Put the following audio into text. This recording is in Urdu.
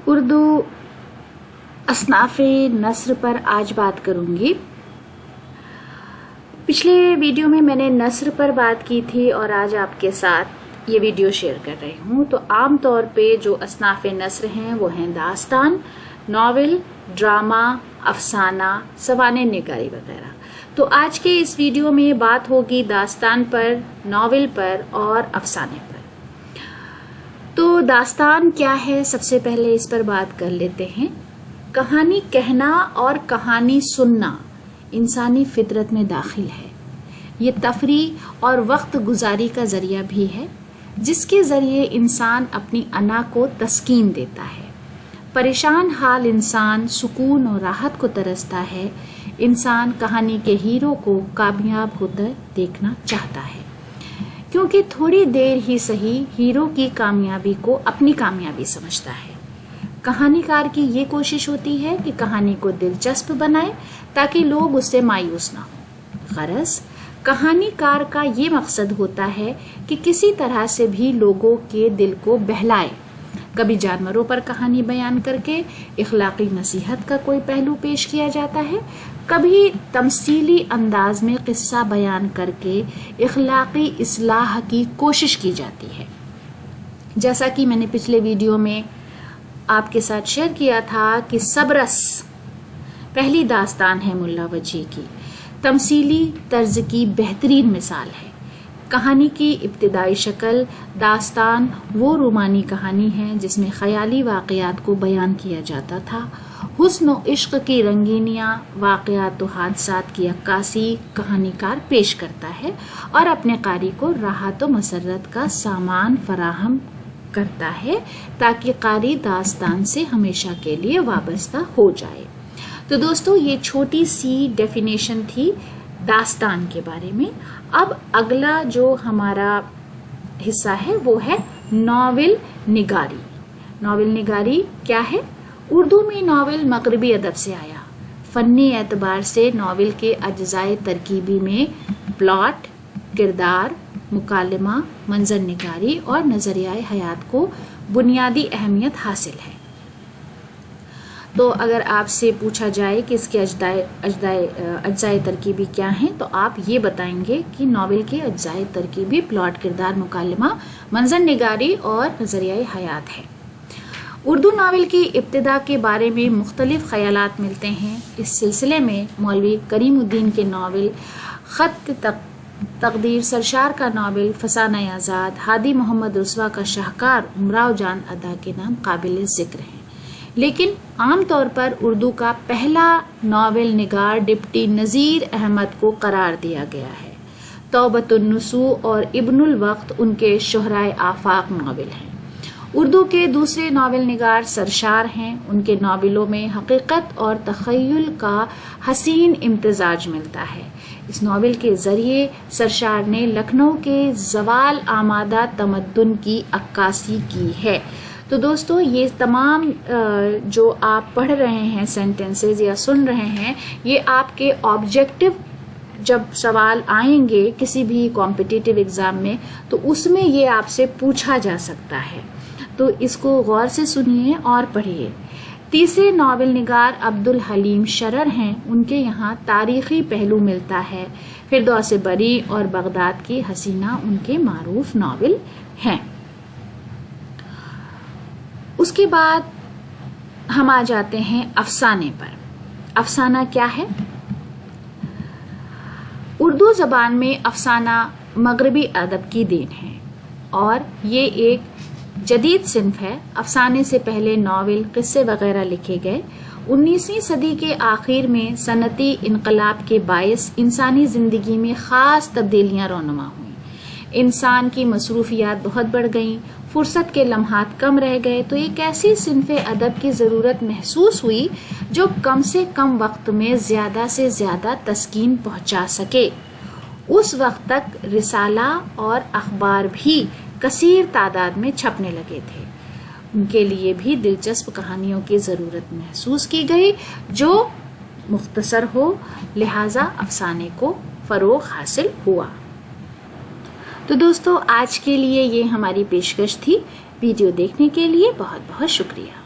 اردو اصناف نثر پر آج بات کروں گی۔ پچھلے ویڈیو میں نے نثر پر بات کی تھی اور آج آپ کے ساتھ یہ ویڈیو شیئر کر رہی ہوں۔ تو عام طور پہ جو اصناف نثر ہیں وہ ہیں داستان، ناول، ڈرامہ، افسانہ، سوانح نگاری وغیرہ۔ تو آج کے اس ویڈیو میں بات ہوگی داستان پر، ناول پر اور افسانے پر۔ تو داستان کیا ہے، سب سے پہلے اس پر بات کر لیتے ہیں۔ کہانی کہنا اور کہانی سننا انسانی فطرت میں داخل ہے۔ یہ تفریح اور وقت گزاری کا ذریعہ بھی ہے، جس کے ذریعے انسان اپنی انا کو تسکین دیتا ہے۔ پریشان حال انسان سکون اور راحت کو ترستا ہے۔ انسان کہانی کے ہیرو کو کامیاب ہوتا دیکھنا چاہتا ہے، کیونکہ تھوڑی دیر ہی صحیح ہیرو کی کامیابی کو اپنی کامیابی سمجھتا ہے۔ کہانی کار کی یہ کوشش ہوتی ہے کہ کہانی کو دلچسپ بنائے تاکہ لوگ اس سے مایوس نہ ہوں۔ غرض کہانی کار کا یہ مقصد ہوتا ہے کہ کسی طرح سے بھی لوگوں کے دل کو بہلائے۔ کبھی جانوروں پر کہانی بیان کر کے اخلاقی نصیحت کا کوئی پہلو پیش کیا جاتا ہے، کبھی تمثیلی انداز میں قصہ بیان کر کے اخلاقی اصلاح کی کوشش کی جاتی ہے۔ جیسا کہ میں نے پچھلے ویڈیو میں آپ کے ساتھ شیئر کیا تھا کہ سبرس پہلی داستان ہے ملا وجیح کی، تمثیلی طرز کی بہترین مثال ہے۔ کہانی کی ابتدائی شکل داستان وہ رومانی کہانی ہے جس میں خیالی واقعات کو بیان کیا جاتا تھا۔ حسن و عشق کی رنگینیاں، واقعات و حادثات کی عکاسی کہانی کار پیش کرتا ہے اور اپنے قاری کو راحت و مسرت کا سامان فراہم کرتا ہے تاکہ قاری داستان سے ہمیشہ کے لیے وابستہ ہو جائے۔ تو دوستو، یہ چھوٹی سی ڈیفینیشن تھی داستان کے بارے میں۔ اب اگلا جو ہمارا حصہ ہے وہ ہے ناول نگاری۔ ناول نگاری کیا ہے؟ اردو میں ناول مغربی ادب سے آیا۔ فنی اعتبار سے ناول کے اجزائے ترکیبی میں پلاٹ، کردار، مکالمہ، منظر نگاری اور نظریہ حیات کو بنیادی اہمیت حاصل ہے۔ تو اگر آپ سے پوچھا جائے کہ اس کے اجزائے ترکیبی کیا ہیں تو آپ یہ بتائیں گے کہ ناول کے اجزائے ترکیبی پلاٹ، کردار، مکالمہ، منظر نگاری اور نظریہ حیات ہے۔ اردو ناول کی ابتدا کے بارے میں مختلف خیالات ملتے ہیں۔ اس سلسلے میں مولوی کریم الدین کے ناول خط تقدیر، سرشار کا ناول فسانہ آزاد، ہادی محمد رسوا کا شاہکار امراؤ جان ادا کے نام قابل ذکر ہیں۔ لیکن عام طور پر اردو کا پہلا ناول نگار ڈپٹی نذیر احمد کو قرار دیا گیا ہے۔ توبۃ النسوء اور ابن الوقت ان کے شہرائے آفاق ناول ہیں۔ اردو کے دوسرے ناول نگار سرشار ہیں۔ ان کے ناولوں میں حقیقت اور تخیل کا حسین امتزاج ملتا ہے۔ اس ناول کے ذریعے سرشار نے لکھنؤ کے زوال آمادہ تمدن کی عکاسی کی ہے۔ تو دوستو، یہ تمام جو آپ پڑھ رہے ہیں سینٹنسز یا سن رہے ہیں، یہ آپ کے آبجیکٹو جب سوال آئیں گے کسی بھی کمپٹیٹیو ایگزام میں تو اس میں یہ آپ سے پوچھا جا سکتا ہے۔ تو اس کو غور سے سنیے اور پڑھیے۔ تیسرے ناول نگار عبد الحلیم شرر ہیں۔ ان کے یہاں تاریخی پہلو ملتا ہے۔ فردوس بری اور بغداد کی حسینہ ان کے معروف ناول ہیں۔ اس کے بعد ہم آ جاتے ہیں افسانے پر۔ افسانہ کیا ہے؟ اردو زبان میں افسانہ مغربی ادب کی دین ہے اور یہ ایک جدید صنف ہے۔ افسانے سے پہلے ناول، قصے وغیرہ لکھے گئے۔ 19ویں صدی کے آخر میں صنعتی انقلاب کے باعث انسانی زندگی میں خاص تبدیلیاں رونما ہوئیں۔ انسان کی مصروفیات بہت بڑھ گئیں، فرصت کے لمحات کم رہ گئے، تو ایک ایسی صنف ادب کی ضرورت محسوس ہوئی جو کم سے کم وقت میں زیادہ سے زیادہ تسکین پہنچا سکے۔ اس وقت تک رسالہ اور اخبار بھی کثیر تعداد میں چھپنے لگے تھے۔ ان کے لیے بھی دلچسپ کہانیوں کی ضرورت محسوس کی گئی جو مختصر ہو، لہذا افسانے کو فروغ حاصل ہوا۔ تو دوستو، آج کے لیے یہ ہماری پیشکش تھی۔ ویڈیو دیکھنے کے لیے بہت بہت شکریہ۔